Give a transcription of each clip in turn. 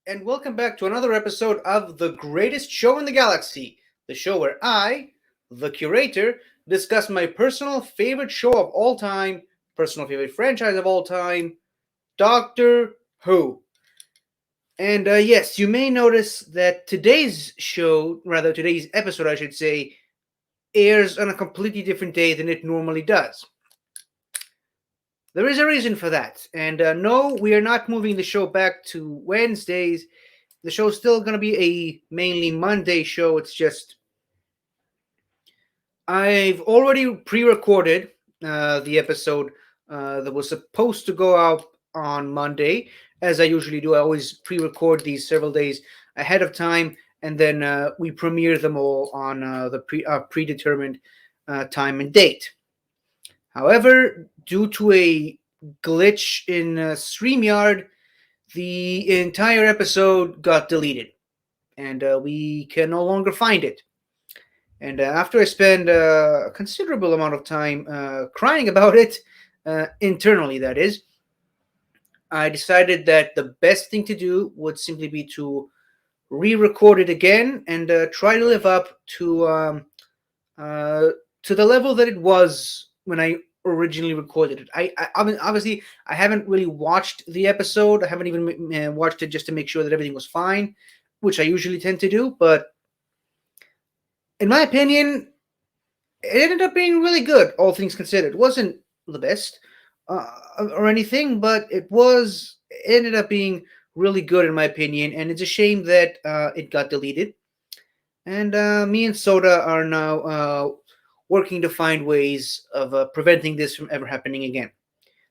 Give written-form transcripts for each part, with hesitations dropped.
and welcome back to another episode of The Greatest Show in the Galaxy, the show where I, the curator, discuss my personal favorite show of all time, personal favorite franchise of all time, Doctor Who. And yes, you may notice that today's episode, I should say, airs on a completely different day than it normally does. There is a reason for that. And no, we are not moving the show back to Wednesdays. The show's still going to be a mainly Monday show. It's just I've already pre-recorded the episode that was supposed to go out on Monday, as I usually do. I always pre-record these several days ahead of time, and then we premiere them all on the predetermined time and date. However, due to a glitch in StreamYard, the entire episode got deleted, and we can no longer find it. And after I spend a considerable amount of time crying about it, internally, that is, I decided that the best thing to do would simply be to re-record it again and try to live up uh, to the level that it was when I originally recorded it. I mean, obviously, I haven't really watched the episode. I haven't even watched it just to make sure that everything was fine, which I usually tend to do. But in my opinion, it ended up being really good, all things considered. It wasn't the best or anything, but it ended up being really good in my opinion. And it's a shame that it got deleted. And me and Soda are now working to find ways of preventing this from ever happening again.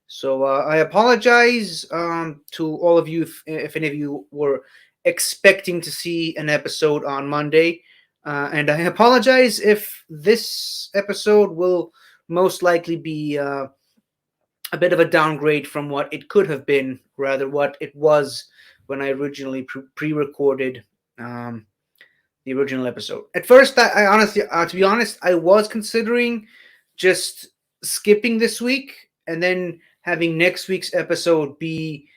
So I apologize to all of you if any of you were expecting to see an episode on Monday. And I apologize if this episode will most likely be a bit of a downgrade from what it could have been, rather what it was when I originally pre-recorded the original episode. At first, I honestly, to be honest, I was considering just skipping this week and then having next week's episode be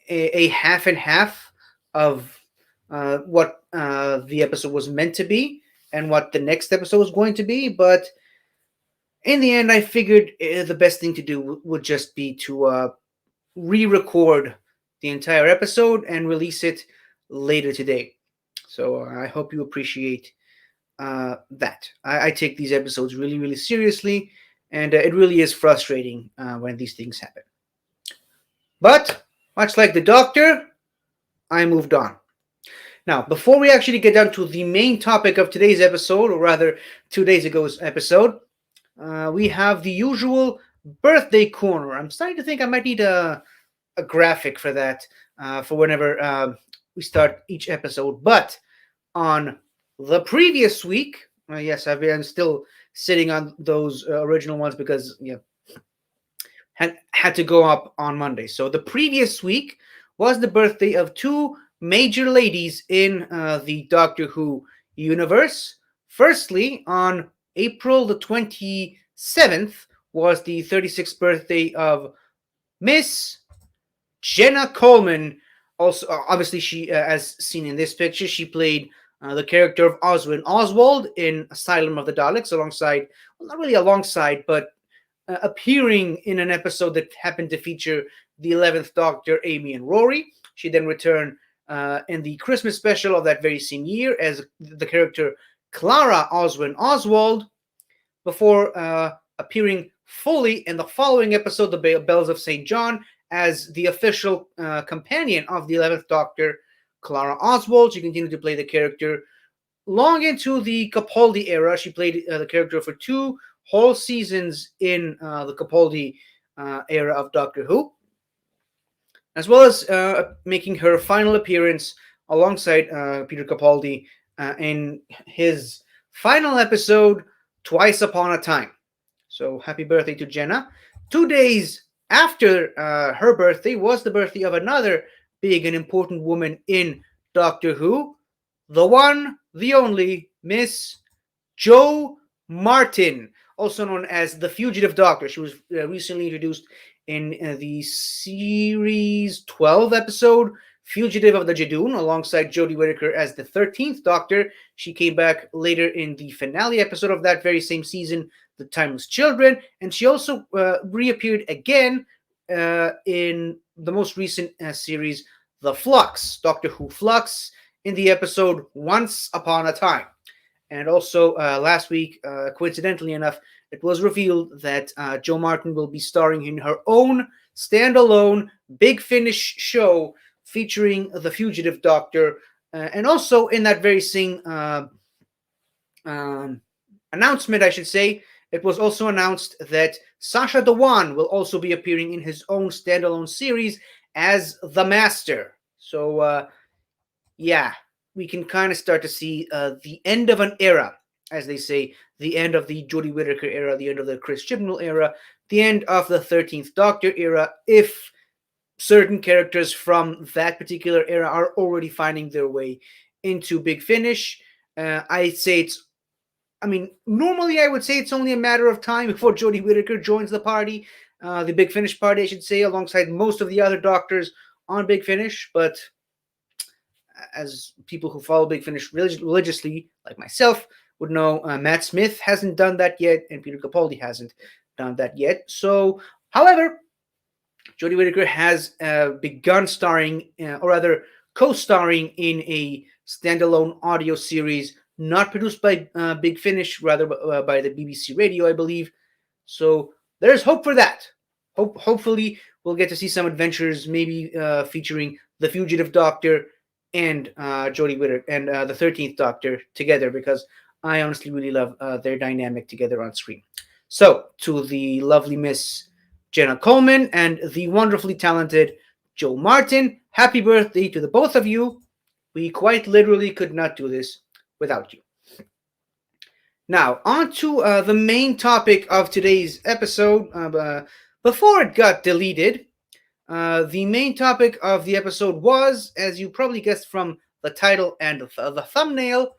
a half and half of what the episode was meant to be and what the next episode was going to be. But in the end, I figured the best thing to do would just be to re-record the entire episode and release it later today. So I hope you appreciate that. I take these episodes really, really seriously, and it really is frustrating when these things happen. But much like the Doctor, I moved on. Now, before we actually get down to the main topic of today's episode, or rather 2 days ago's episode, we have the usual birthday corner. I'm starting to think I might need a graphic for that for whenever we start each episode. But on the previous week, yes, I'm still sitting on those original ones because had to go up on Monday. So the previous week was the birthday of two major ladies in the Doctor Who universe. Firstly, on April the 27th was the 36th birthday of Miss Jenna Coleman. Also, obviously, she, as seen in this picture, she played the character of Oswin Oswald in Asylum of the Daleks, alongside, well, not really alongside, but appearing in an episode that happened to feature the 11th Doctor, Amy and Rory. She then returned in the Christmas special of that very same year as the character Clara Oswin Oswald, before appearing fully in the following episode, The Bells of St. John, as the official companion of the 11th Doctor, Clara Oswald. She continued to play the character long into the Capaldi era. She played the character for 2 whole seasons in the Capaldi era of Doctor Who, as well as making her final appearance alongside Peter Capaldi in his final episode, Twice Upon a Time. So happy birthday to Jenna. 2 days after her birthday was the birthday of another big and important woman in Doctor Who, the one, the only, Miss Jo Martin, also known as the Fugitive Doctor. She was recently introduced in the series 12 episode, Fugitive of the Jadoon, alongside Jodie Whittaker as the 13th Doctor. She came back later in the finale episode of that very same season, The Timeless Children, and she also reappeared again in the most recent series, The Flux, Doctor Who Flux, in the episode Once Upon a Time. And also last week, coincidentally enough, it was revealed that Jo Martin will be starring in her own standalone Big Finish show featuring the Fugitive Doctor. And also in that very same announcement, I should say, it was also announced that Sacha Dhawan will also be appearing in his own standalone series as the Master. So, yeah, we can kind of start to see the end of an era, as they say, the end of the Jodie Whittaker era, the end of the Chris Chibnall era, the end of the 13th Doctor era, if certain characters from that particular era are already finding their way into Big Finish. I'd say it's, I mean, normally I would say it's only a matter of time before Jodie Whittaker joins the party, the Big Finish party, I should say, alongside most of the other Doctors on Big Finish, but as people who follow Big Finish religiously, like myself, would know, Matt Smith hasn't done that yet, and Peter Capaldi hasn't done that yet. So, however, Jodie Whittaker has begun starring, or rather co-starring, in a standalone audio series not produced by Big Finish, rather by the BBC Radio, I believe. So there's hope for that. Hopefully, we'll get to see some adventures, maybe featuring the Fugitive Doctor and Jodie Whittaker and the 13th Doctor together, because I honestly really love their dynamic together on screen. So, to the lovely Miss Jenna Coleman and the wonderfully talented Jo Martin, happy birthday to the both of you. We quite literally could not do this without you. Now, on to the main topic of today's episode. Before it got deleted, the main topic of the episode was, as you probably guessed from the title and the thumbnail,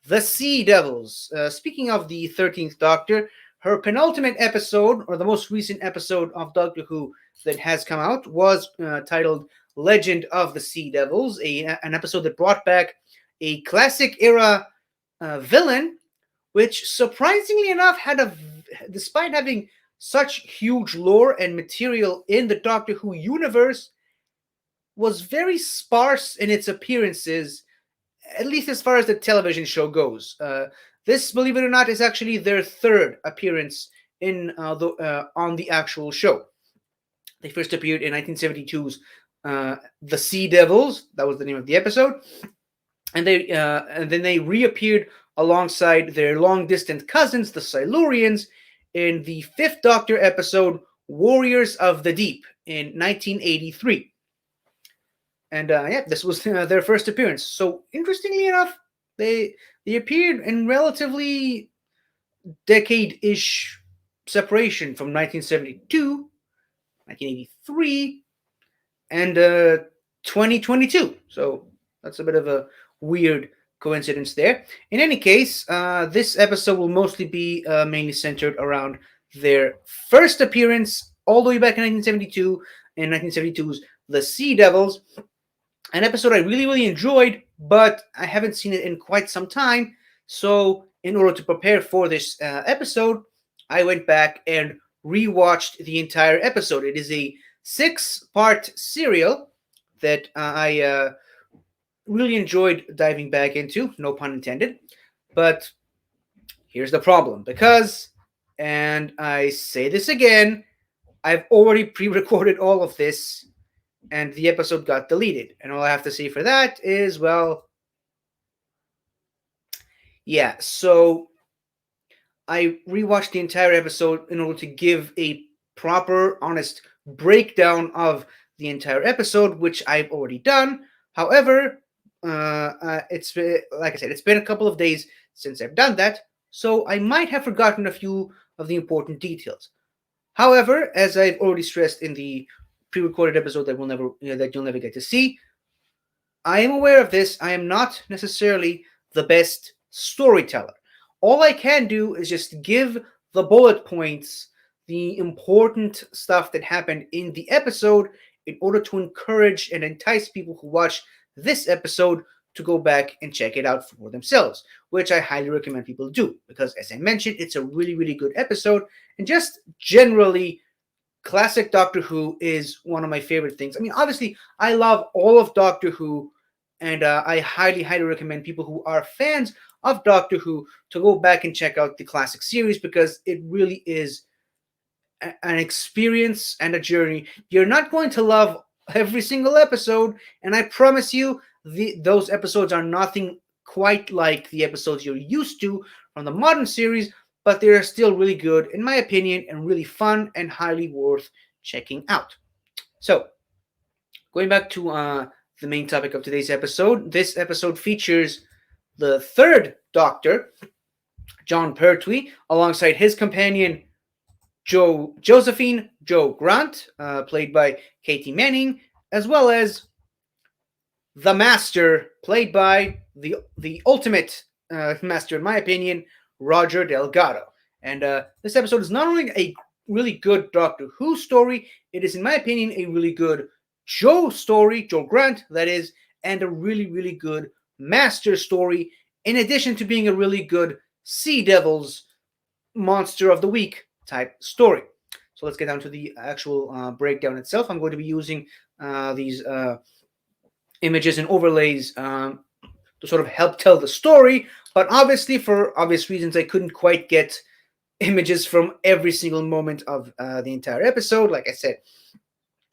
the Sea Devils. Speaking of the 13th Doctor, her penultimate episode, or the most recent episode of Doctor Who that has come out, was titled Legend of the Sea Devils, an episode that brought back a classic era villain, which surprisingly enough despite having such huge lore and material in the Doctor Who universe, was very sparse in its appearances, at least as far as the television show goes. This, believe it or not, is actually their third appearance on the actual show. They first appeared in 1972's The Sea Devils. That was the name of the episode. And then they reappeared alongside their long-distance cousins, the Silurians, in the fifth Doctor episode, Warriors of the Deep, in 1983. And this was their first appearance. So, interestingly enough, they appeared in relatively decade-ish separation from 1972, 1983, and 2022. So, that's a bit of a weird coincidence there. In any case, this episode will mostly be mainly centered around their first appearance all the way back in 1972, in 1972's The Sea Devils, an episode I really, really enjoyed, but I haven't seen it in quite some time. So, in order to prepare for this episode, I went back and rewatched the entire episode. It is a 6-part serial that I really enjoyed diving back into, no pun intended. But here's the problem, because, and I say this again, I've already pre-recorded all of this, and the episode got deleted. And all I have to say for that is, well, yeah, so I rewatched the entire episode in order to give a proper, honest breakdown of the entire episode, which I've already done. However, it's like I said, it's been a couple of days since I've done that, so I might have forgotten a few of the important details. However, as I've already stressed in the pre-recorded episode that you'll never get to see, I am aware of this. I am not necessarily the best storyteller. All I can do is just give the bullet points, the important stuff that happened in the episode, in order to encourage and entice people who watch this episode to go back and check it out for themselves, which I highly recommend people do, because as I mentioned, it's a really, really good episode, and just generally, classic Doctor Who is one of my favorite things. I mean, obviously, I love all of Doctor Who, and I highly, highly recommend people who are fans of Doctor Who to go back and check out the classic series, because it really is an experience and a journey. You're not going to love every single episode, and I promise you, those episodes are nothing quite like the episodes you're used to from the modern series, but they're still really good, in my opinion, and really fun and highly worth checking out. So, going back to the main topic of today's episode, this episode features the third Doctor, Jon Pertwee, alongside his companion, Josephine Jo Grant, played by Katy Manning, as well as the Master, played by the ultimate Master, in my opinion, Roger Delgado. And this episode is not only a really good Doctor Who story, it is, in my opinion, a really good Jo story, Jo Grant, that is, and a really, really good Master story, in addition to being a really good Sea Devils Monster of the Week type story. So let's get down to the actual breakdown itself. I'm going to be using these images and overlays to sort of help tell the story, but obviously, for obvious reasons, I couldn't quite get images from every single moment of the entire episode. Like I said,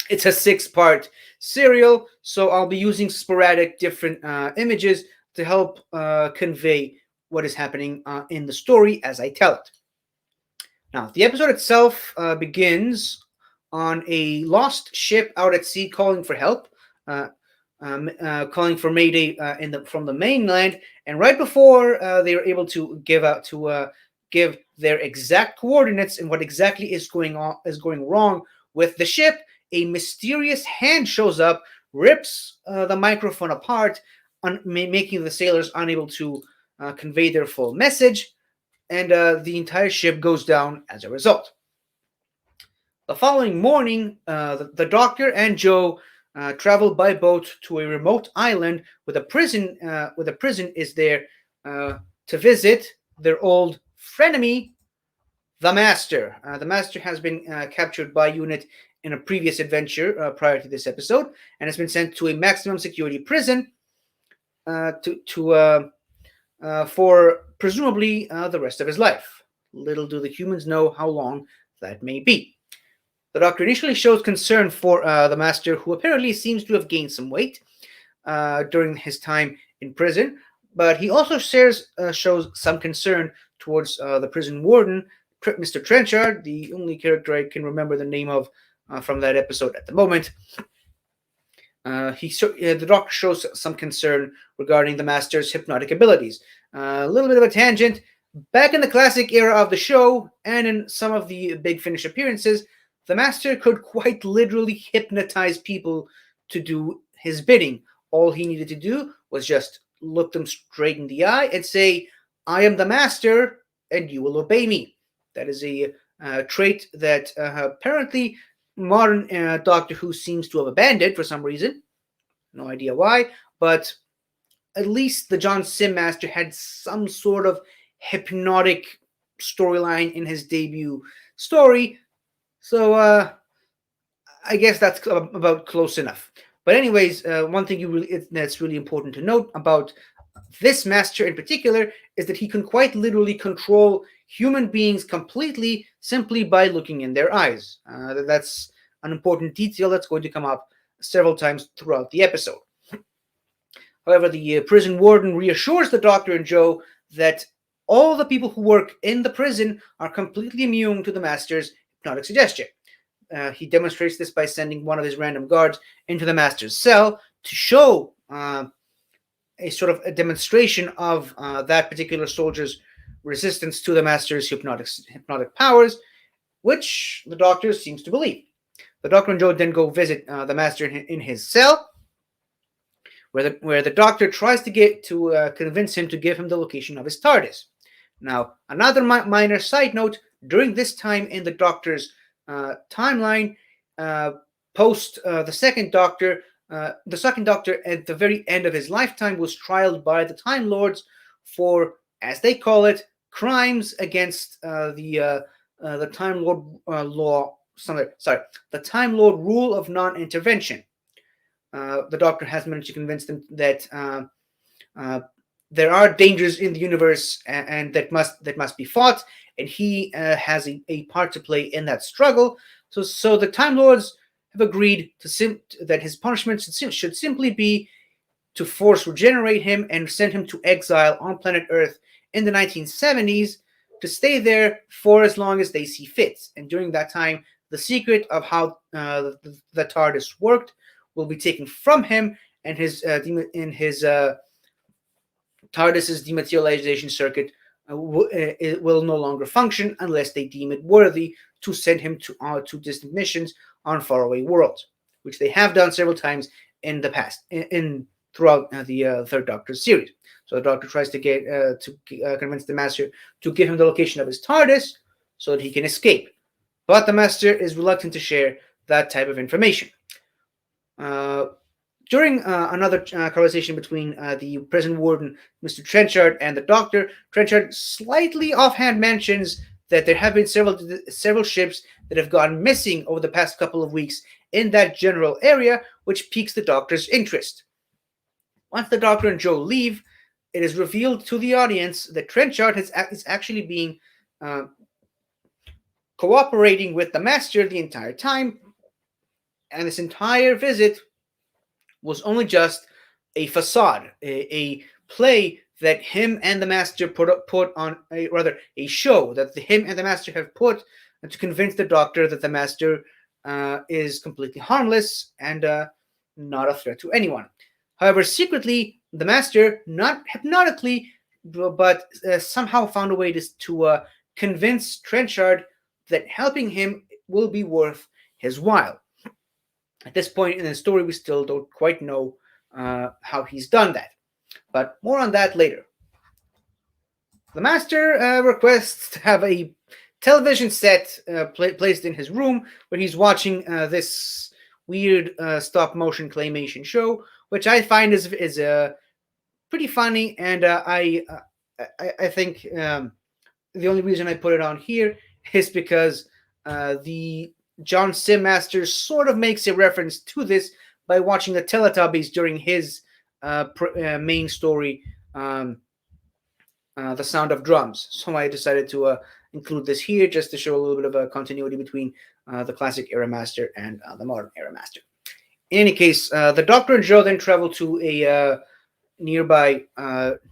it's a 6-part serial, so I'll be using sporadic different images to help convey what is happening in the story as I tell it. Now, the episode itself begins on a lost ship out at sea calling for help, calling for mayday from the mainland, and right before they are able to give their exact coordinates and what exactly is going wrong with the ship, a mysterious hand shows up, rips the microphone apart, making the sailors unable to convey their full message, and the entire ship goes down as a result. The following morning, the Doctor and Jo travel by boat to a remote island with a prison is there to visit their old frenemy, the Master. The Master has been captured by UNIT in a previous adventure prior to this episode, and has been sent to a maximum security prison for presumably the rest of his life. Little do the humans know how long that may be. The Doctor initially shows concern for the Master, who apparently seems to have gained some weight during his time in prison, but he also shows some concern towards the prison warden, Mr. Trenchard, the only character I can remember the name of from that episode at the moment. The Doctor shows some concern regarding the Master's hypnotic abilities. A little bit of a tangent. Back in the classic era of the show, and in some of the Big Finish appearances, the Master could quite literally hypnotize people to do his bidding. All he needed to do was just look them straight in the eye and say, "I am the Master, and you will obey me." That is a trait that apparently modern Doctor Who seems to have abandoned for some reason. No idea why, but at least the John Sim Master had some sort of hypnotic storyline in his debut story. So I guess that's about close enough. But anyways, one thing that's really important to note about this Master in particular is that he can quite literally control human beings completely simply by looking in their eyes. That's an important detail that's going to come up several times throughout the episode. However, the prison warden reassures the Doctor and Jo that all the people who work in the prison are completely immune to the Master's hypnotic suggestion. He demonstrates this by sending one of his random guards into the Master's cell to show a sort of a demonstration of that particular soldier's resistance to the Master's hypnotic powers, which the Doctor seems to believe. The Doctor and Jo then go visit the Master in his cell, where the Doctor tries to convince him to give him the location of his TARDIS. Now, another minor side note: during this time in the Doctor's timeline, post the second Doctor. The second Doctor, at the very end of his lifetime, was trialed by the Time Lords for, as they call it, crimes against the Time Lord law. The Time Lord rule of non-intervention. The Doctor has managed to convince them that there are dangers in the universe and that must be fought, and he has a part to play in that struggle. So the Time Lords have agreed that his punishment should simply be to force regenerate him and send him to exile on planet Earth in the 1970s to stay there for as long as they see fit. And during that time, the secret of how the TARDIS worked will be taken from him, and his TARDIS's dematerialization circuit it will no longer function unless they deem it worthy to send him to distant missions on faraway worlds, which they have done several times in the past, throughout the Third Doctor series. So the Doctor tries to convince the Master to give him the location of his TARDIS so that he can escape, but the Master is reluctant to share that type of information. During another conversation between the prison warden, Mr. Trenchard, and the Doctor, Trenchard slightly offhand mentions that there have been several ships that have gone missing over the past couple of weeks in that general area, which piques the Doctor's interest. Once the Doctor and Jo leave, it is revealed to the audience that Trenchard is actually being cooperating with the Master the entire time, and this entire visit was only just a facade, a play that him and the Master put on, a show that him and the Master have put to convince the Doctor that the Master is completely harmless and not a threat to anyone. However, secretly, the Master, not hypnotically, but somehow found a way to convince Trenchard that helping him will be worth his while. At this point in the story, we still don't quite know how he's done that, but more on that later. The Master requests to have a television set placed in his room where he's watching this weird stop-motion claymation show, which I find is pretty funny, and I think the only reason I put it on here is because the John Sim Master sort of makes a reference to this by watching the Teletubbies during his main story, The Sound of Drums. So I decided to include this here just to show a little bit of a continuity between the classic era Master and the modern era Master. In any case, the Doctor and Jo then travel to a nearby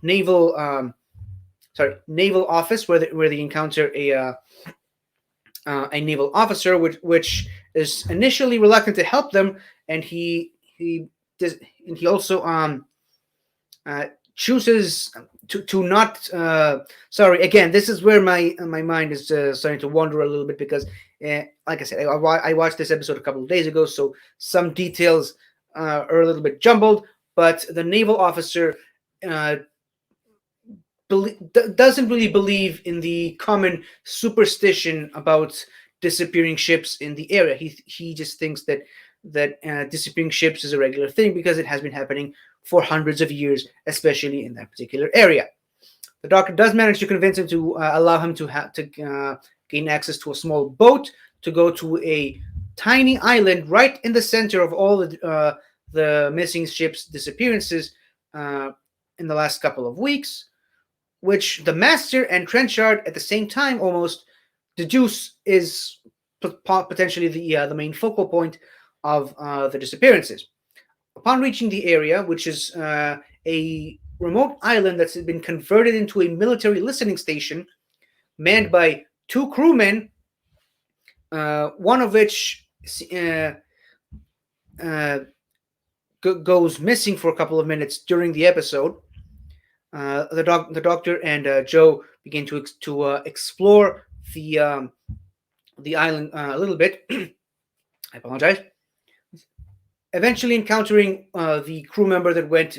naval office where they encounter a naval officer, which is initially reluctant to help them, and he also chooses to not. Sorry, again, this is where my mind is starting to wander a little bit because, like I said, I watched this episode a couple of days ago, so some details are a little bit jumbled. But the naval officer doesn't really believe in the common superstition about disappearing ships in the area. He just thinks that disappearing ships is a regular thing because it has been happening for hundreds of years, especially in that particular area. The Doctor does manage to convince him to allow him to gain access to a small boat to go to a tiny island right in the center of all the missing ships' disappearances in the last couple of weeks, which the Master and Trenchard at the same time almost deduce is potentially the main focal point of the disappearances. Upon reaching the area, which is a remote island that's been converted into a military listening station manned by two crewmen, one of which goes missing for a couple of minutes during the episode, the Doctor and Jo begin to explore the island a little bit. I apologize. Eventually encountering the crew member that went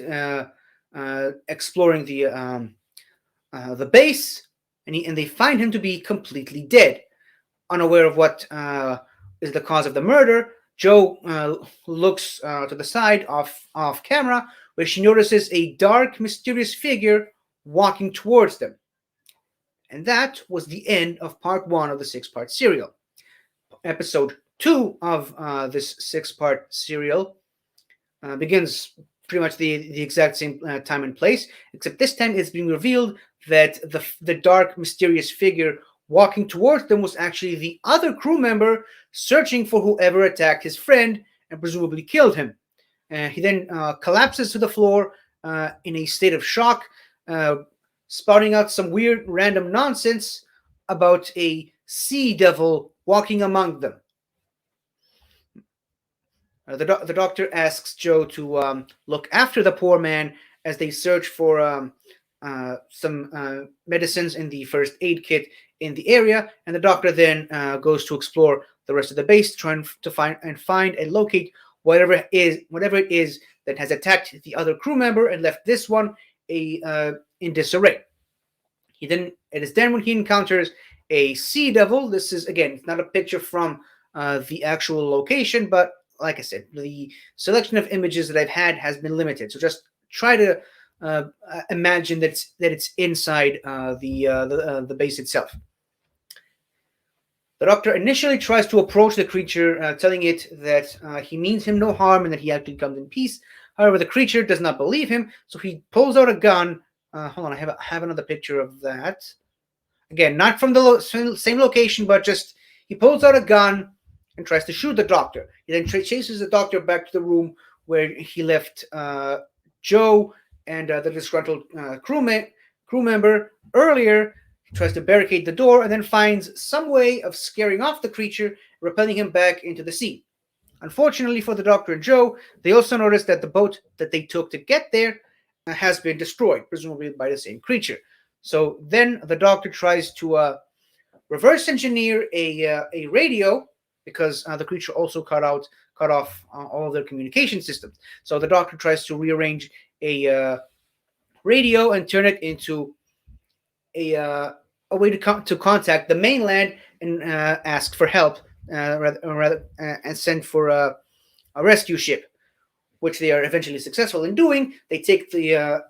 exploring the base, and they find him to be completely dead. Unaware of what is the cause of the murder, Joe looks to the side off camera, where she notices a dark, mysterious figure walking towards them. And that was the end of part one of the six-part serial. Episode two of this six-part serial begins pretty much the exact same time and place, except this time it's being revealed that the dark, mysterious figure walking towards them was actually the other crew member searching for whoever attacked his friend and presumably killed him. He then collapses to the floor in a state of shock, spouting out some weird random nonsense about a sea devil walking among them. The doctor asks Joe to look after the poor man as they search for some medicines in the first aid kit in the area, and the doctor then goes to explore the rest of the base, trying to find and locate whatever it is that has attacked the other crew member and left this one in disarray. It is then when he encounters a sea devil. This is, again, it's not a picture from the actual location, but like I said, the selection of images that I've had has been limited. So just try to imagine that it's inside the base itself. The doctor initially tries to approach the creature, telling it that he means him no harm and that he actually comes in peace. However, the creature does not believe him, so he pulls out a gun. Hold on, I have another picture of that. Again, not from the same location, but just he pulls out a gun and tries to shoot the doctor. He then chases the doctor back to the room where he left Joe and the disgruntled crew member earlier. He tries to barricade the door and then finds some way of scaring off the creature, repelling him back into the sea. Unfortunately for the doctor and Joe, they also notice that the boat that they took to get there has been destroyed, presumably by the same creature. So then the doctor tries to reverse engineer a radio, because the creature also cut off all of their communication systems. So the doctor tries to rearrange a radio and turn it into a way to contact the mainland and ask for help, and send for a rescue ship, which they are eventually successful in doing. They take the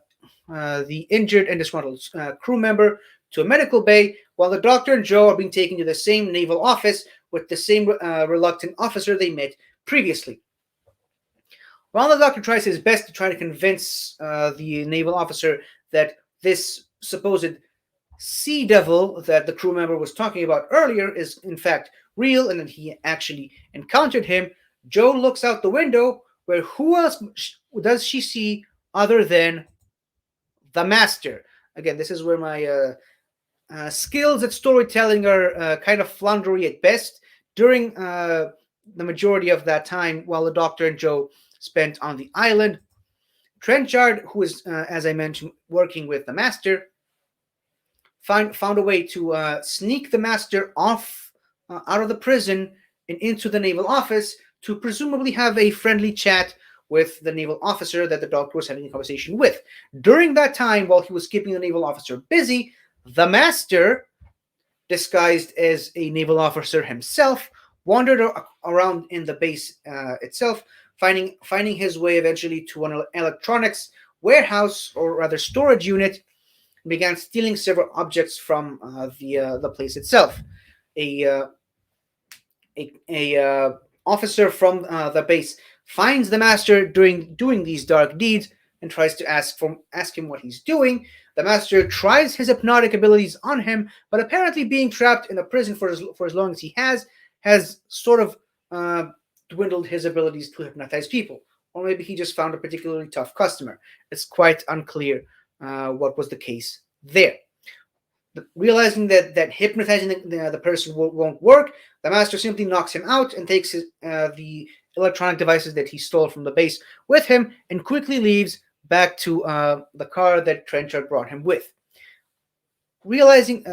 injured and disgruntled crew member to a medical bay, while the doctor and Joe are being taken to the same naval office with the same reluctant officer they met previously. While the doctor tries his best to try to convince the naval officer that this supposed sea devil that the crew member was talking about earlier is in fact real and that he actually encountered him, Joe looks out the window, where who else does she see other than the Master? Again, this is where my skills at storytelling are kind of floundery at best. During the majority of that time, while the doctor and Joe spent on the island, Trenchard, who is, as I mentioned, working with the Master, found a way to sneak the Master off out of the prison and into the naval office to presumably have a friendly chat with the naval officer that the doctor was having a conversation with. During that time, while he was keeping the naval officer busy, the Master, disguised as a naval officer himself, wandered around in the base itself, finding his way eventually to an electronics warehouse, or rather storage unit, and began stealing several objects from the place itself. A officer from the base finds the Master doing these dark deeds and tries to ask him what he's doing. The Master tries his hypnotic abilities on him, but apparently being trapped in a prison for as long as he has sort of dwindled his abilities to hypnotize people. Or maybe he just found a particularly tough customer. It's quite unclear what was the case there. Realizing that hypnotizing the person won't work, the Master simply knocks him out and takes the electronic devices that he stole from the base with him and quickly leaves back to the car that Trenchard brought him with. Assuming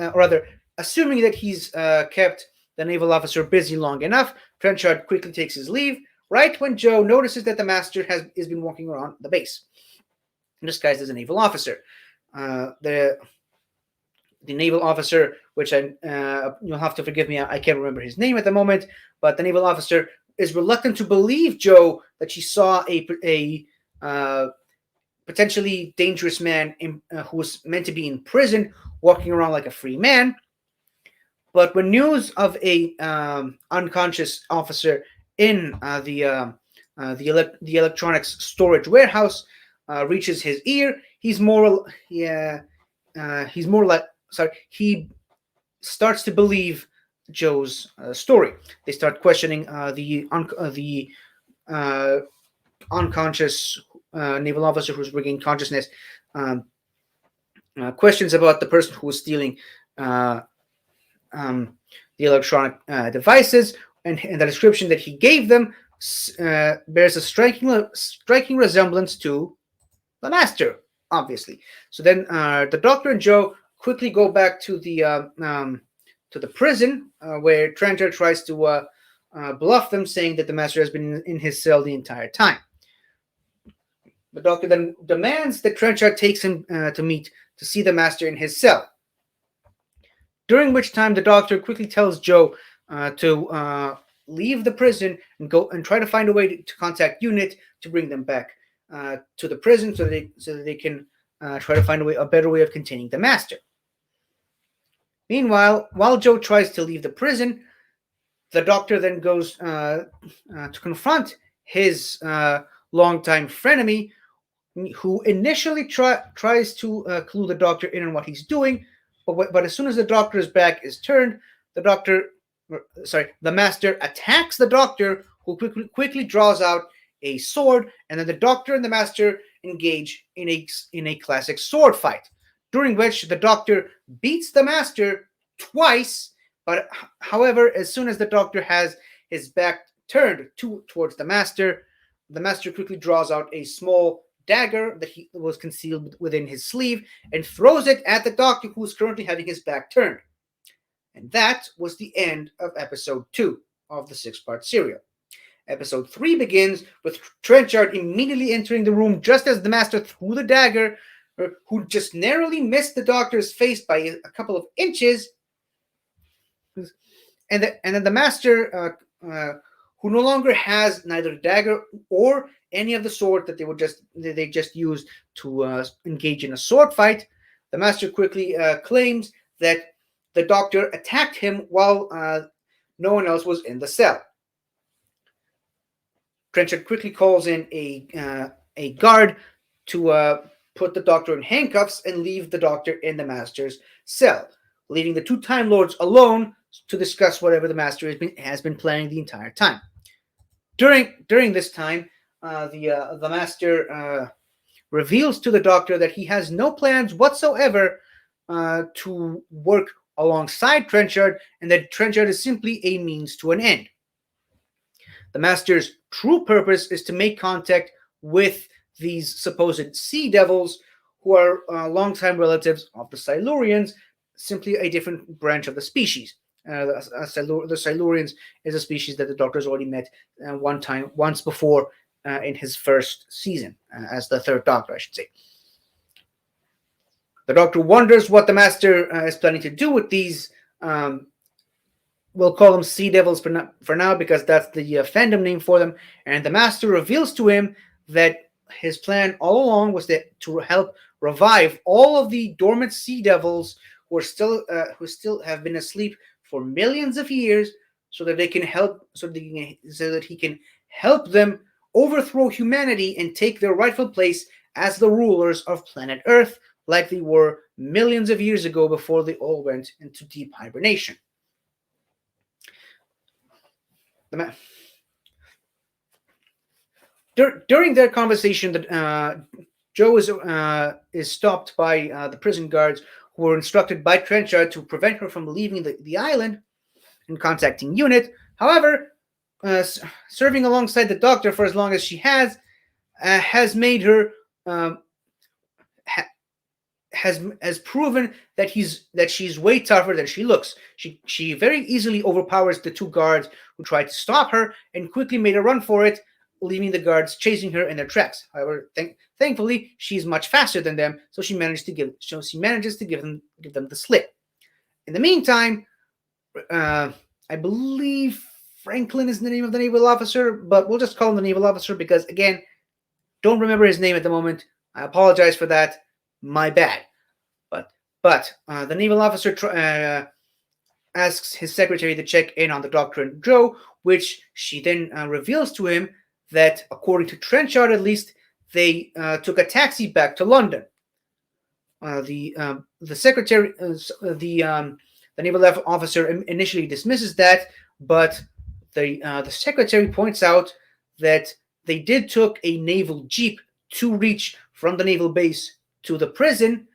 that he's kept the naval officer busy long enough, Trenchard quickly takes his leave, right when Joe notices that the Master has been walking around the base, disguised as a naval officer. The naval officer, which you'll have to forgive me, I can't remember his name at the moment, but the naval officer is reluctant to believe Joe that she saw a potentially dangerous man who was meant to be in prison walking around like a free man. But when news of a unconscious officer in the electronics storage warehouse reaches his ear, he's more like sorry he starts to believe Joe's story. They start questioning the uh, unconscious naval officer who's regained consciousness. Questions about the person who was stealing uh, the electronic devices, and the description that he gave them bears a striking resemblance to the master, obviously. So then the Doctor and Joe quickly go back to the prison where Trenchard tries to bluff them, saying that the master has been in his cell the entire time. The Doctor then demands that Trenchard takes him to see the master in his cell. During which time the Doctor quickly tells Joe to leave the prison and go and try to find a way to contact UNIT to bring them back to the prison so that they can try to find a better way of containing the master. Meanwhile, while Joe tries to leave the prison, the Doctor then goes to confront his longtime frenemy, who initially tries to clue the Doctor in on what he's doing, but as soon as the Doctor's back is turned, the Master attacks the Doctor, who quickly draws out a sword, and then the Doctor and the Master engage in a classic sword fight, during which the Doctor beats the Master twice. But however, as soon as the Doctor has his back turned towards the Master quickly draws out a small dagger that was concealed within his sleeve and throws it at the Doctor, who is currently having his back turned. And that was the end of episode 2 of the 6-part serial. Episode 3 begins with Trenchard immediately entering the room just as the Master threw the dagger, who just narrowly missed the Doctor's face by a couple of inches. And then the Master, who no longer has neither dagger or any of the sword that they just used to engage in a sword fight, the Master quickly claims that the Doctor attacked him while no one else was in the cell. Trenchard quickly calls in a guard to put the Doctor in handcuffs and leave the Doctor in the Master's cell, leaving the two Time Lords alone to discuss whatever the Master has been planning the entire time. During this time, the Master reveals to the Doctor that he has no plans whatsoever to work alongside Trenchard, and that Trenchard is simply a means to an end. The Master's true purpose is to make contact with these supposed sea devils, who are longtime relatives of the Silurians, simply a different branch of the species. The Silurians is a species that the Doctor's already met once before in his first season, as the third Doctor, I should say. The Doctor wonders what the Master is planning to do with these. We'll call them sea devils for now, because that's the fandom name for them. And the Master reveals to him that his plan all along was to help revive all of the dormant sea devils who still have been asleep for millions of years, so that he can help them overthrow humanity and take their rightful place as the rulers of planet Earth, like they were millions of years ago before they all went into deep hibernation. During their conversation, Joe is stopped by the prison guards, who were instructed by Trenchard to prevent her from leaving the island and contacting UNIT. However, serving alongside the Doctor for as long as she has made her has proven that she's way tougher than she looks. She very easily overpowers the two guards who tried to stop her, and quickly made a run for it, leaving the guards chasing her in their tracks. However, thankfully, she's much faster than them, so she manages to give them the slip. In the meantime, I believe Franklin is the name of the naval officer, but we'll just call him the naval officer because, again, don't remember his name at the moment. I apologize for that. My bad. But the naval officer asks his secretary to check in on the doctor and Joe, which she then reveals to him that, according to Trenchard at least, they took a taxi back to London. The secretary, the naval officer initially dismisses that, but the secretary points out that they did took a naval jeep to reach from the naval base to the prison,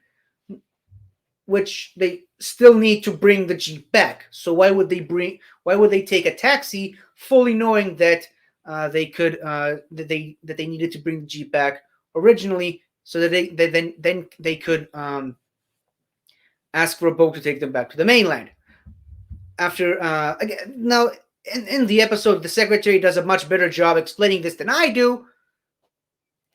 which they still need to bring the jeep back. So why would they take a taxi, fully knowing that they could that they needed to bring the jeep back originally, so that they could ask for a boat to take them back to the mainland. After again, now in the episode, the secretary does a much better job explaining this than I do,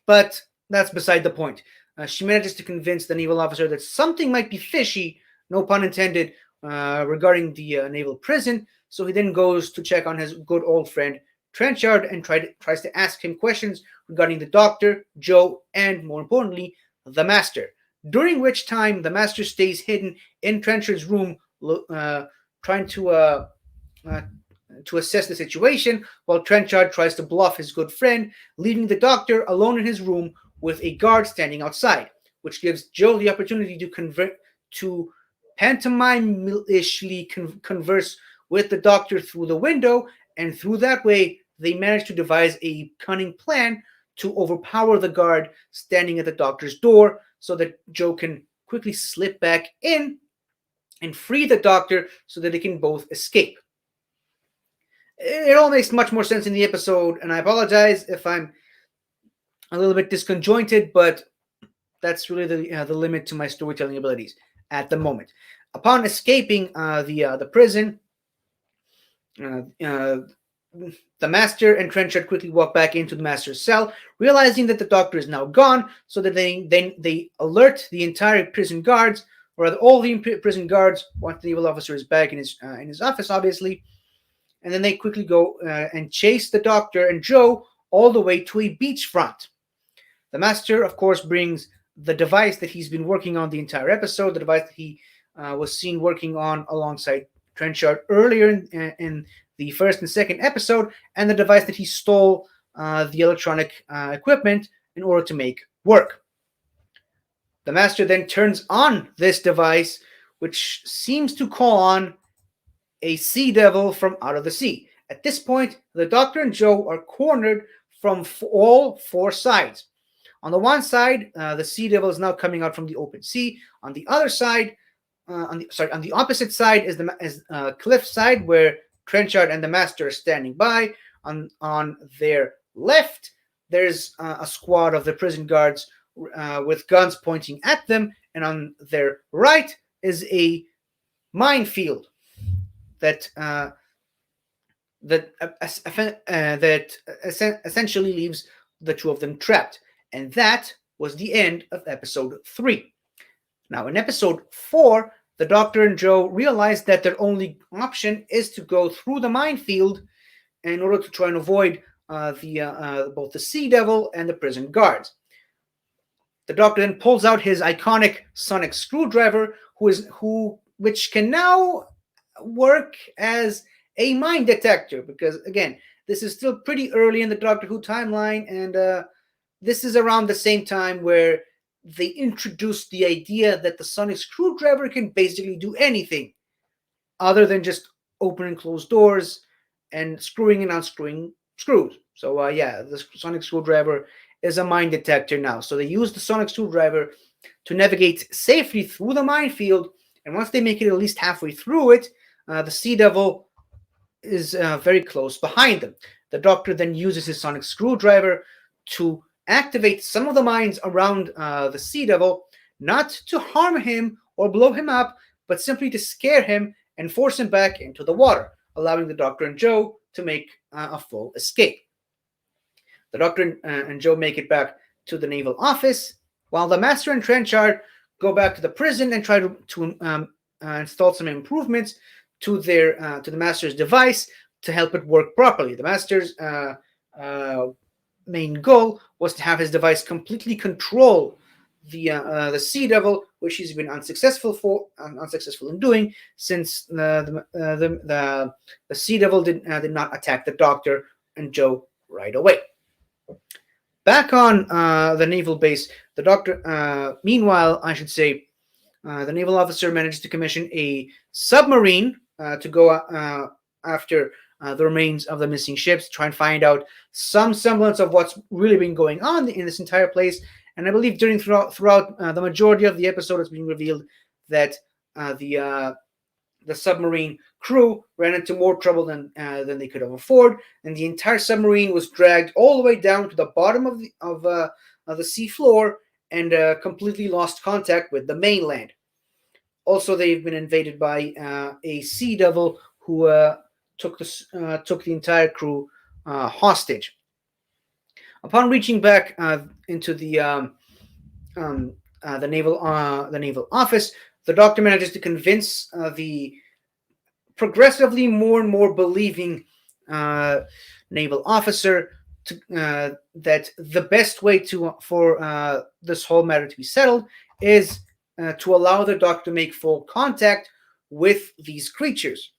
but that's beside the point. She manages to convince the naval officer that something might be fishy, no pun intended, regarding the naval prison. So he then goes to check on his good old friend Trenchard and tries to ask him questions regarding the doctor, Joe, and more importantly, the master. During which time the master stays hidden in Trenchard's room, trying to assess the situation, while Trenchard tries to bluff his good friend, leaving the doctor alone in his room with a guard standing outside, which gives Joe the opportunity to pantomime-ishly converse with the doctor through the window, and through that way, they manage to devise a cunning plan to overpower the guard standing at the doctor's door, so that Joe can quickly slip back in and free the doctor so that they can both escape. It all makes much more sense in the episode, and I apologize if I'm a little bit disconjointed, but that's really the limit to my storytelling abilities at the moment. Upon escaping the prison, the master and Trenchard quickly walk back into the master's cell, realizing that the doctor is now gone, so that they alert the entire prison guards, or rather all the prison guards, once the naval officer is back in his office, obviously, and then they quickly go and chase the doctor and Joe all the way to a beachfront. The master, of course, brings the device that he's been working on the entire episode, the device that he was seen working on alongside Trenchard earlier in the first and second episode, and the device that he stole the electronic equipment in order to make work. The master then turns on this device, which seems to call on a sea devil from out of the sea. At this point, the doctor and Joe are cornered from all four sides. On the one side, the sea devil is now coming out from the open sea. On the other side, on the opposite side is the cliff side where Trenchard and the master are standing by. On their left, there's a squad of the prison guards with guns pointing at them, and on their right is a minefield that essentially leaves the two of them trapped. And that was the end of episode 3. Now, in episode 4, the doctor and Joe realize that their only option is to go through the minefield in order to try and avoid both the sea devil and the prison guards. The doctor then pulls out his iconic sonic screwdriver, which can now work as a mine detector, because again, this is still pretty early in the Doctor Who timeline, and this is around the same time where they introduced the idea that the sonic screwdriver can basically do anything other than just open and close doors and screwing and unscrewing screws. So the sonic screwdriver is a mine detector now. So they use the sonic screwdriver to navigate safely through the minefield, and once they make it at least halfway through it, the Sea Devil is very close behind them. The Doctor then uses his sonic screwdriver to activate some of the mines around the Sea Devil, not to harm him or blow him up, but simply to scare him and force him back into the water, allowing the Doctor and Joe to make a full escape. The Doctor and Joe make it back to the naval office, while the Master and Trenchard go back to the prison and try to install some improvements to the Master's device, to help it work properly. The Master's main goal was to have his device completely control the Sea Devil, which he's been unsuccessful in doing, since the Sea Devil did not attack the Doctor and Joe right away. Back on the naval base, the Doctor, meanwhile, I should say, the naval officer managed to commission a submarine to go after the remains of the missing ships, try and find out some semblance of what's really been going on in this entire place. And I believe throughout the majority of the episode, it's been revealed that the submarine crew ran into more trouble than they could have afford, and the entire submarine was dragged all the way down to the bottom of the sea floor and completely lost contact with the mainland. Also, they've been invaded by a Sea Devil who took the entire crew hostage. Upon reaching back into the naval office, the Doctor manages to convince the progressively more and more believing naval officer that the best way for this whole matter to be settled is to allow the Doctor to make full contact with these creatures.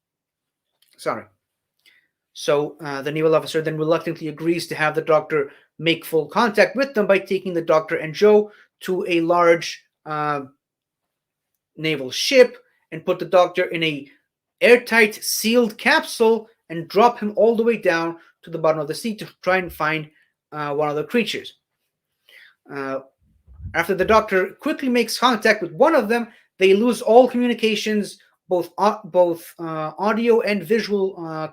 So the naval officer then reluctantly agrees to have the Doctor make full contact with them by taking the Doctor and Joe to a large naval ship and put the Doctor in a airtight sealed capsule and drop him all the way down to the bottom of the sea to try and find one of the creatures. After the Doctor quickly makes contact with one of them, they lose all communications, both audio and visual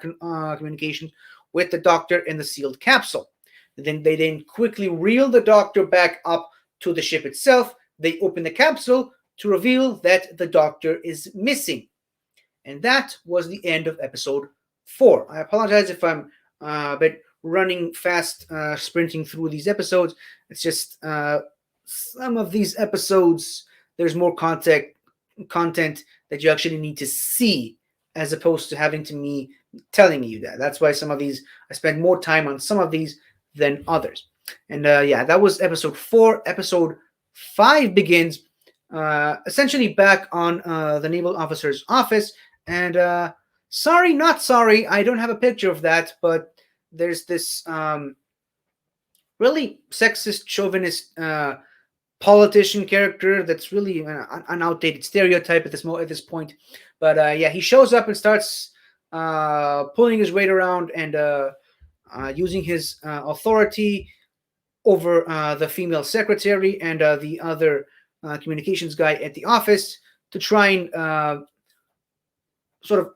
communications, with the Doctor in the sealed capsule. They then quickly reel the Doctor back up to the ship itself. They open the capsule to reveal that the Doctor is missing. And that was the end of episode 4. I apologize if I'm a bit running fast, sprinting through these episodes. It's just some of these episodes, there's more content that you actually need to see, as opposed to having to me telling you that. That's why some of these, I spend more time on some of these than others. And that was episode 4. Episode 5 begins essentially back on the naval officer's office. And sorry, not sorry, I don't have a picture of that, but there's this really sexist, chauvinist politician character that's really an outdated stereotype at this point. But he shows up and starts pulling his weight around and using his authority over the female secretary and the other communications guy at the office to try and sort of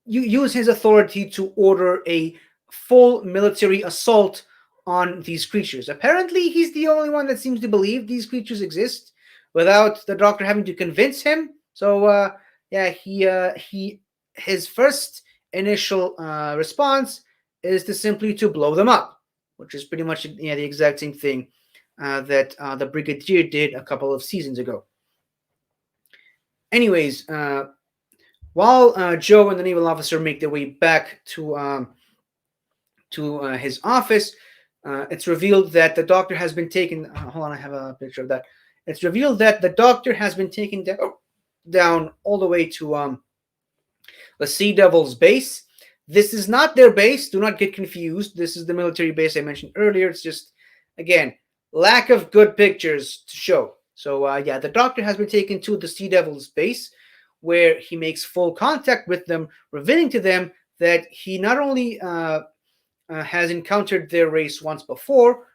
use his authority to order a full military assault on these creatures. Apparently, he's the only one that seems to believe these creatures exist without the Doctor having to convince him. So, his first initial response is to simply to blow them up, which is pretty much the exact same thing that the Brigadier did a couple of seasons ago. Anyways, while Joe and the naval officer make their way back to his office, it's revealed that the Doctor has been taken. Hold on, I have a picture of that. It's revealed that the Doctor has been taken down all the way to the Sea Devil's base. This is not their base. Do not get confused. This is the military base I mentioned earlier. It's just, again, lack of good pictures to show. So, the Doctor has been taken to the Sea Devil's base, where he makes full contact with them, revealing to them that he not only has encountered their race once before,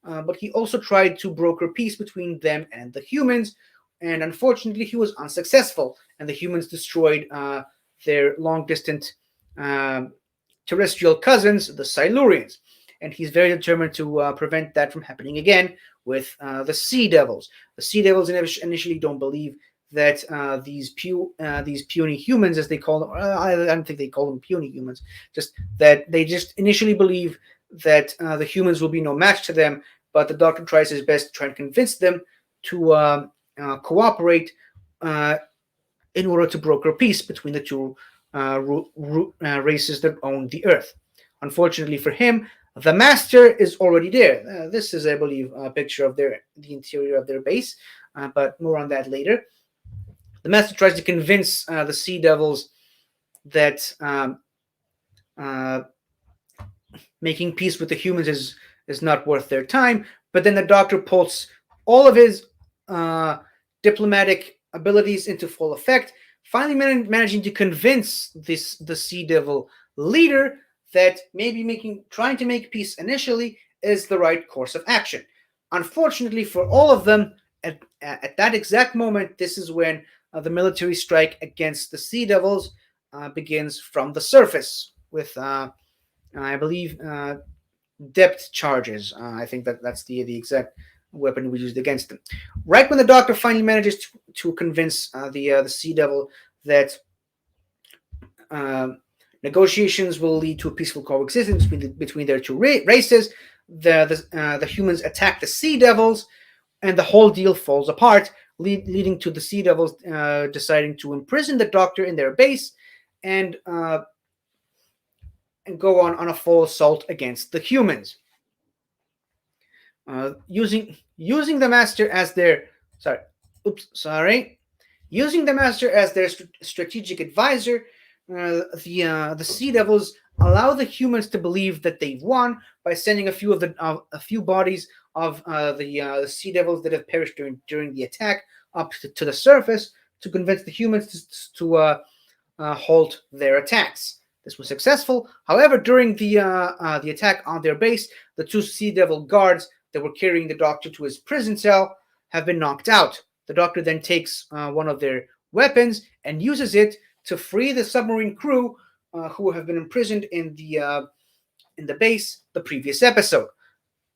but he also tried to broker peace between them and the humans, and unfortunately he was unsuccessful, and the humans destroyed their long-distant terrestrial cousins, the Silurians. And he's very determined to prevent that from happening again with the Sea Devils. The Sea Devils initially don't believe that these puny humans, as they call them, I don't think they call them puny humans, just that they just initially believe that the humans will be no match to them, but the Doctor tries his best to try and convince them to cooperate in order to broker peace between the two races that own the Earth. Unfortunately for him, the Master is already there. This is, I believe, a picture of the interior of their base, but more on that later. The Master tries to convince the Sea Devils that uh, making peace with the humans is not worth their time. But then the Doctor puts all of his uh, diplomatic abilities into full effect, finally managing to convince the Sea Devil leader that maybe trying to make peace initially is the right course of action. Unfortunately for all of them, at that exact moment, this is when the military strike against the Sea Devils begins from the surface with, I believe, depth charges. I think that's the exact weapon we used against them. Right when the Doctor finally manages to convince the Sea Devil that uh, negotiations will lead to a peaceful coexistence between their two races, the humans attack the Sea Devils, and the whole deal falls apart, leading to the Sea Devils deciding to imprison the Doctor in their base and go on a full assault against the humans. Using the Master as their sorry, sorry, using the Master as their strategic advisor, the Sea Devils allow the humans to believe that they've won by sending a few bodies of the Sea Devils that have perished during the attack up to the surface to convince the humans to halt their attacks. This was successful. However, during the attack on their base, the two Sea Devil guards that were carrying the Doctor to his prison cell have been knocked out. The Doctor then takes one of their weapons and uses it to free the submarine crew who have been imprisoned in the base the previous episode.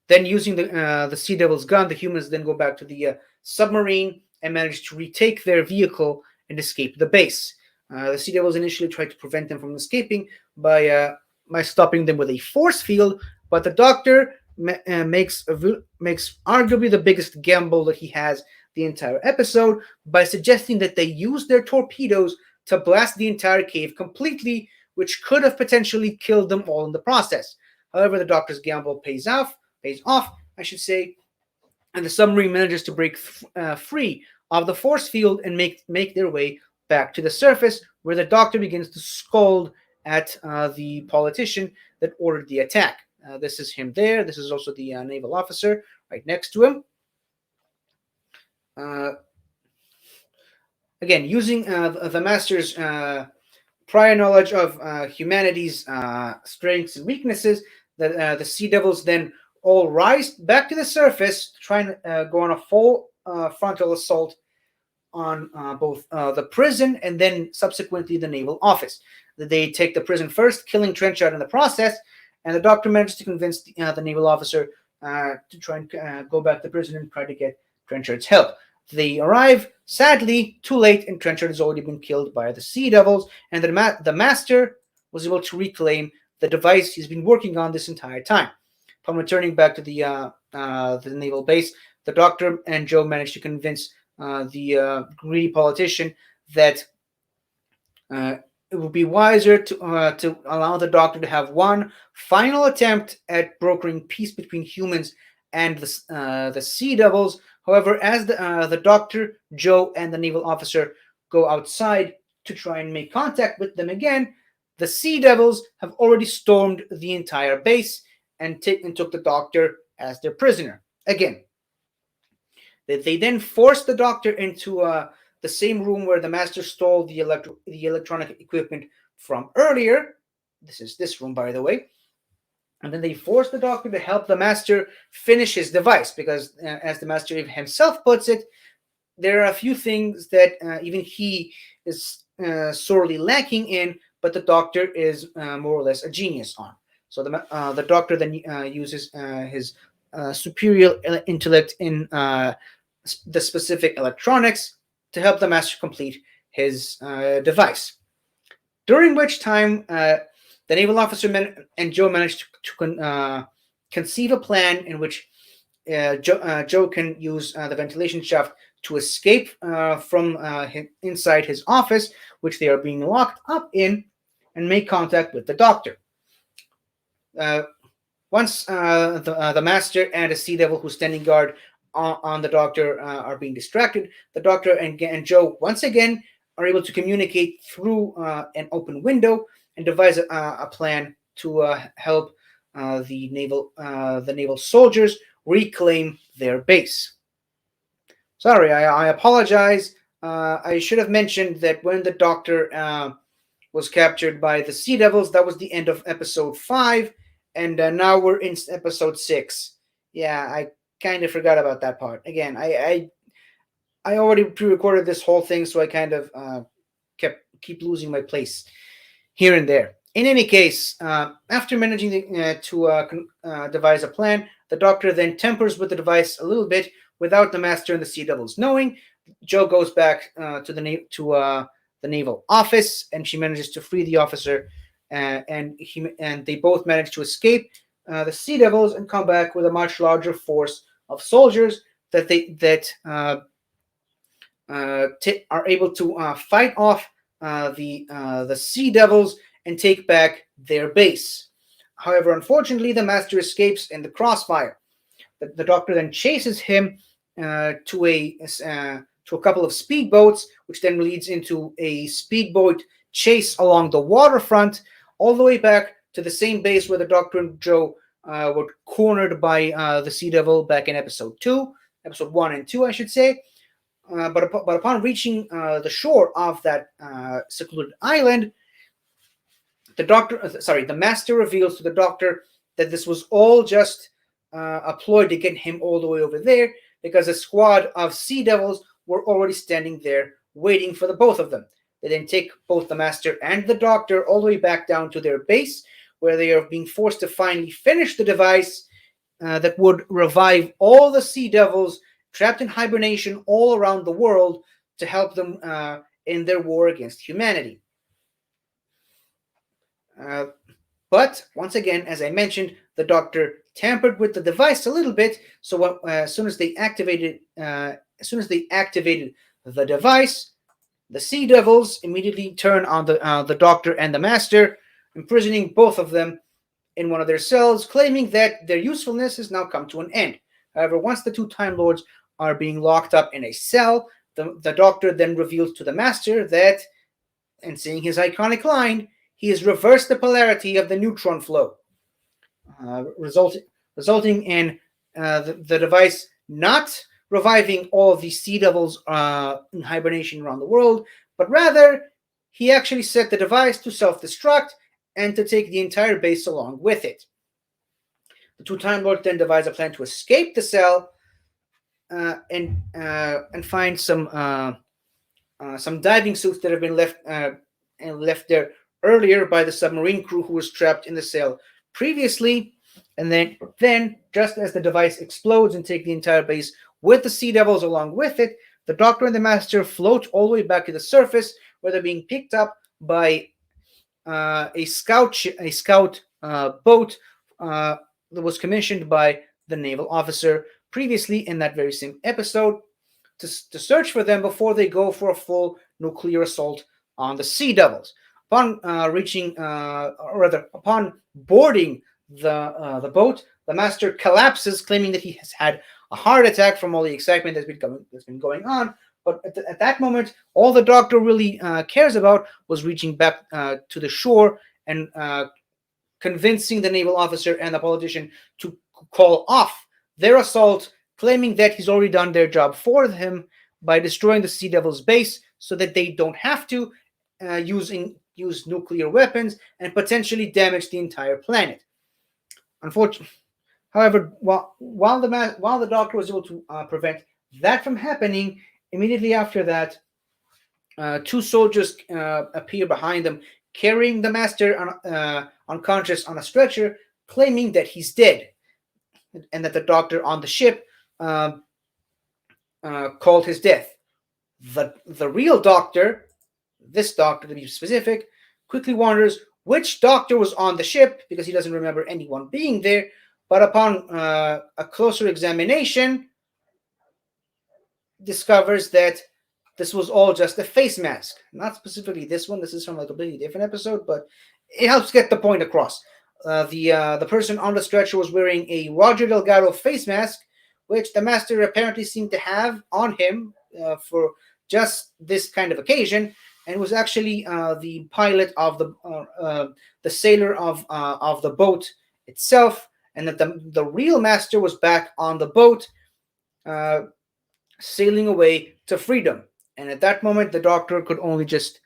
Then, using the Sea Devil's gun, the humans then go back to the submarine and manage to retake their vehicle and escape the base. The Sea Devils initially tried to prevent them from escaping by stopping them with a force field, but the Doctor makes arguably the biggest gamble that he has the entire episode by suggesting that they use their torpedoes to blast the entire cave completely, which could have potentially killed them all in the process. However, the Doctor's gamble pays off, I should say, and the submarine manages to break free of the force field and make their way back to the surface, where the Doctor begins to scold at the politician that ordered the attack. This is him there. This is also the naval officer right next to him. Again, using the Master's prior knowledge of humanity's strengths and weaknesses, the Sea Devils then all rise back to the surface to try and go on a full frontal assault on both the prison and then subsequently the naval office. They take the prison first, killing Trenchard in the process, and the Doctor manages to convince the naval officer to try and go back to the prison and try to get Trenchard's help. They arrive, sadly, too late, and Trenchard has already been killed by the Sea Devils, and the Master was able to reclaim the device he's been working on this entire time. Upon returning back to the naval base, the Doctor and Jo managed to convince the greedy politician that it would be wiser to allow the Doctor to have one final attempt at brokering peace between humans and the Sea Devils. However, as the Doctor, Jo, and the naval officer go outside to try and make contact with them again, the Sea Devils have already stormed the entire base and took the Doctor as their prisoner. Again, they then forced the Doctor into the same room where the Master stole the electronic equipment from earlier. This is this room, by the way. And then they forced the Doctor to help the Master finish his device because, as the Master himself puts it, there are a few things that even he is sorely lacking in, but the Doctor is more or less a genius on. So the Doctor then uses his superior intellect in the specific electronics to help the Master complete his device. During which time, the naval officer and Jo managed to conceive a plan in which Jo can use the ventilation shaft to escape from inside his office, which they are being locked up in, and make contact with the Doctor. Uh, Once the Master and a Sea Devil who's standing guard on the Doctor are being distracted, the Doctor and Joe once again are able to communicate through an open window and devise a plan to help the naval soldiers reclaim their base. Sorry, I apologize. I should have mentioned that when the Doctor was captured by the Sea Devils, that was the end of episode 5, and now we're in episode 6. Yeah, I kind of forgot about that part. Again, I already pre-recorded this whole thing, so I kind of keep losing my place here and there. In any case, after managing to devise a plan, the Doctor then tempers with the device a little bit without the Master and the Sea Devils knowing. Joe goes back to the naval office, and she manages to free the officer, and they both manage to escape the Sea Devils and come back with a much larger force of soldiers that are able to fight off the Sea Devils and take back their base. However, unfortunately, the Master escapes in the crossfire. The Doctor then chases him to a couple of speedboats, which then leads into a speedboat chase along the waterfront, all the way back to the same base where the Doctor and Joe were cornered by the Sea Devil back in episode 1 and 2, I should say. But upon reaching the shore of that secluded island, the Master reveals to the Doctor that this was all just a ploy to get him all the way over there, because a squad of Sea Devils were already standing there waiting for the both of them. They then take both the Master and the Doctor all the way back down to their base, where they are being forced to finally finish the device that would revive all the Sea Devils trapped in hibernation all around the world to help them in their war against humanity. But once again, as I mentioned, the Doctor tampered with the device a little bit. So as soon as they activated the device, the Sea Devils immediately turn on the Doctor and the Master, imprisoning both of them in one of their cells, claiming that their usefulness has now come to an end. However, once the two Time Lords are being locked up in a cell, the Doctor then reveals to the Master that, and saying his iconic line, he has reversed the polarity of the neutron flow, resulting in the device not reviving all of the Sea Devils in hibernation around the world, but rather he actually set the device to self-destruct and to take the entire base along with it. The two Time Lords then devise a plan to escape the cell and find some diving suits that have been left there earlier by the submarine crew who was trapped in the cell previously. And then just as the device explodes and take the entire base with the Sea Devils along with it, the Doctor and the Master float all the way back to the surface, where they're being picked up by a scout boat that was commissioned by the naval officer previously in that very same episode to search for them before they go for a full nuclear assault on the Sea Devils. Upon boarding the boat, the Master collapses, claiming that he has had a heart attack from all the excitement that's been going on. But at that moment, all the Doctor really cares about was reaching back to the shore and convincing the naval officer and the politician to call off their assault, claiming that he's already done their job for him by destroying the Sea Devils' base so that they don't have to use nuclear weapons and potentially damage the entire planet. Unfortunately, however, while the Doctor was able to prevent that from happening, immediately after that, two soldiers appear behind them, carrying the Master unconscious on a stretcher, claiming that he's dead, and that the Doctor on the ship called his death. The real Doctor, this Doctor to be specific, quickly wonders which Doctor was on the ship because he doesn't remember anyone being there. But upon a closer examination, discovers that this was all just a face mask. Not specifically this one. This is from a completely different episode, but it helps get the point across. The person on the stretcher was wearing a Roger Delgado face mask, which the master apparently seemed to have on him for just this kind of occasion, and was actually the pilot of the sailor of the boat itself, and that the real master was back on the boat, uh, sailing away to freedom. And at that moment, the doctor could only just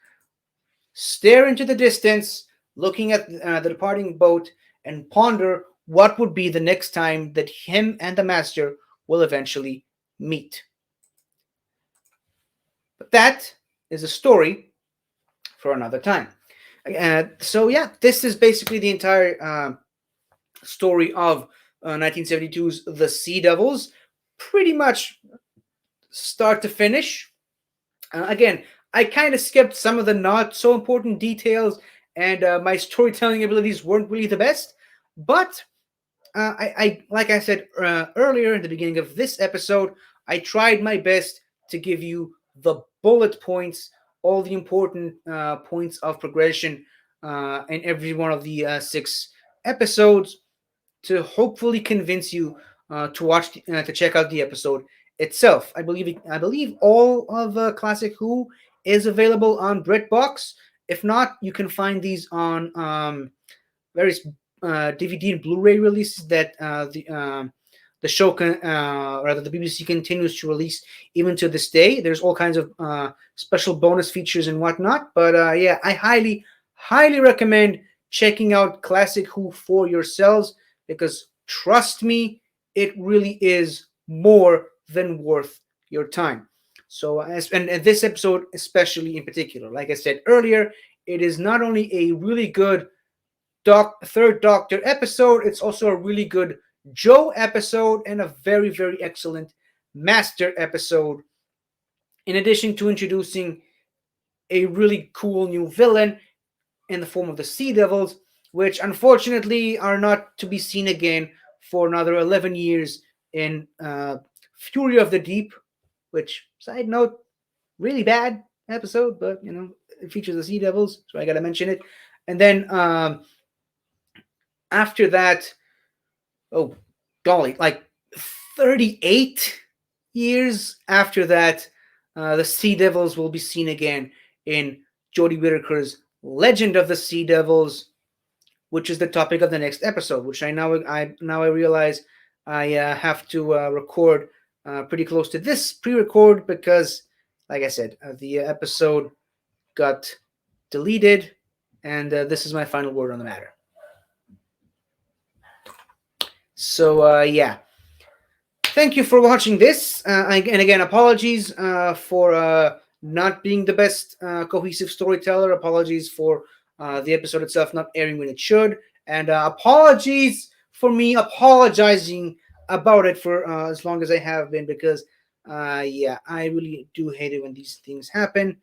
stare into the distance, looking at the departing boat, and ponder what would be the next time that him and the master will eventually meet. But that is a story for another time. So yeah, this is basically the entire story of 1972's The Sea Devils, pretty much start to finish. Again, I kind of skipped some of the not so important details, and my storytelling abilities weren't really the best. But I like I said earlier in the beginning of this episode, I tried my best to give you the bullet points, all the important points of progression in every one of the 6 episodes, to hopefully convince you to check out the episode itself. I believe all of Classic Who is available on BritBox. If not, you can find these on various DVD and Blu-ray releases that the show rather the BBC continues to release even to this day. There's all kinds of special bonus features and whatnot. But yeah, I highly recommend checking out Classic Who for yourselves, because trust me, it really is more than worth your time. So, and this episode, especially in particular, like I said earlier, it is not only a really good Third Doctor episode, it's also a really good Joe episode and a very, very excellent Master episode. In addition to introducing a really cool new villain in the form of the Sea Devils, which unfortunately are not to be seen again for another 11 years in Fury of the Deep, which, side note, really bad episode, but it features the Sea Devils, so I gotta mention it. And then after that, oh golly, like 38 years after that, the Sea Devils will be seen again in Jodie Whittaker's Legend of the Sea Devils, which is the topic of the next episode, which I realize I have to record pretty close to this pre-record, because, like I said, the episode got deleted, and this is my final word on the matter. So yeah, thank you for watching this, and again, apologies for not being the best cohesive storyteller. Apologies for the episode itself not airing when it should, and apologies for me apologizing about it for as long as I have been, because yeah, I really do hate it when these things happen,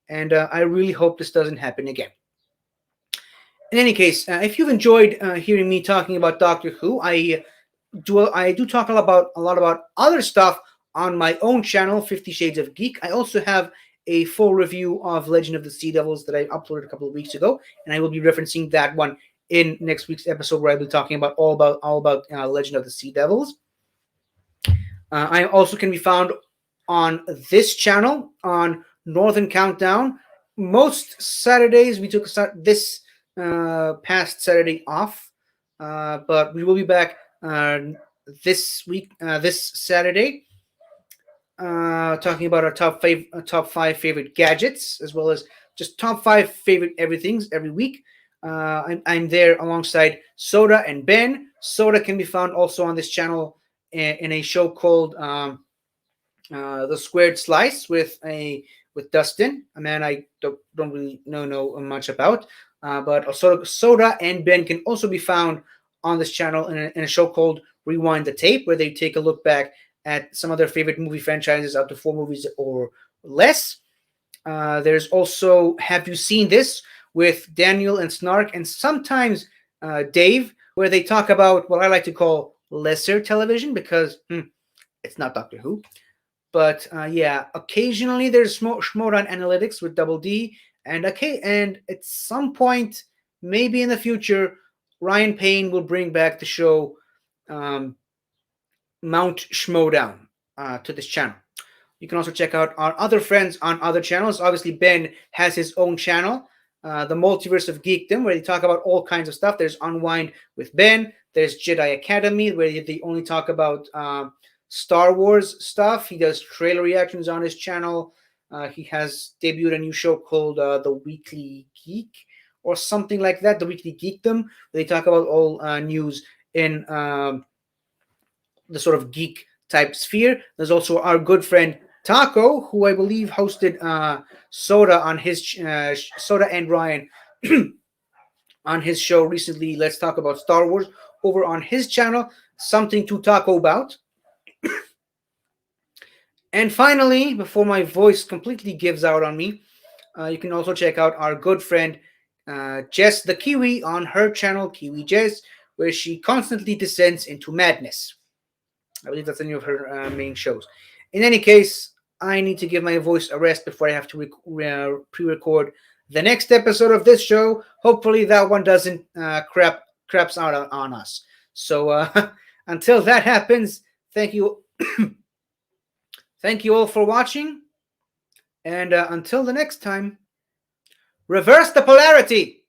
and I really hope this doesn't happen again. In any case, if you've enjoyed hearing me talking about Doctor Who, I do talk a lot about other stuff on my own channel, 50 Shades of Geek. I also have a full review of Legend of the Sea Devils that I uploaded a couple of weeks ago, and I will be referencing that one in next week's episode, where I'll be talking about all about Legend of the Sea Devils. I also can be found on this channel on Northern Countdown. Most Saturdays we took this past Saturday off, but we will be back this week, this Saturday, talking about our top 5 favorite gadgets, as well as just top 5 favorite everythings every week. I'm there alongside Soda and Ben. Soda can be found also on this channel in a show called The Squared Slice with Dustin, a man I don't really know much about. But Soda and Ben can also be found on this channel in a show called Rewind the Tape, where they take a look back at some of their favorite movie franchises, up to 4 movies or less. There's also Have You Seen This with Daniel and Snark, and sometimes Dave, where they talk about what I like to call lesser television, because it's not Doctor Who. But yeah, occasionally there's Schmodown Analytics with Double D, and okay, and at some point, maybe in the future, Ryan Payne will bring back the show um, Mount Schmodown to this channel. You can also check out our other friends on other channels. Obviously, Ben has his own channel, The Multiverse of Geekdom, where they talk about all kinds of stuff. There's Unwind with Ben. There's Jedi Academy, where they only talk about Star Wars stuff. He does trailer reactions on his channel. He has debuted a new show called The Weekly Geek or something like that, The Weekly Geekdom, where they talk about all news in the sort of geek type sphere. There's also our good friend Taco, who I believe hosted Soda on his Soda and Ryan on his show recently. Let's talk about Star Wars over on his channel. Something to talk about. And finally, before my voice completely gives out on me, you can also check out our good friend Jess the Kiwi on her channel, Kiwi Jess, where she constantly descends into madness. I believe that's the name of her main shows. In any case, I need to give my voice a rest before I have to pre-record the next episode of this show. Hopefully that one doesn't craps out on us. So until that happens, thank you. Thank you all for watching. And until the next time, reverse the polarity.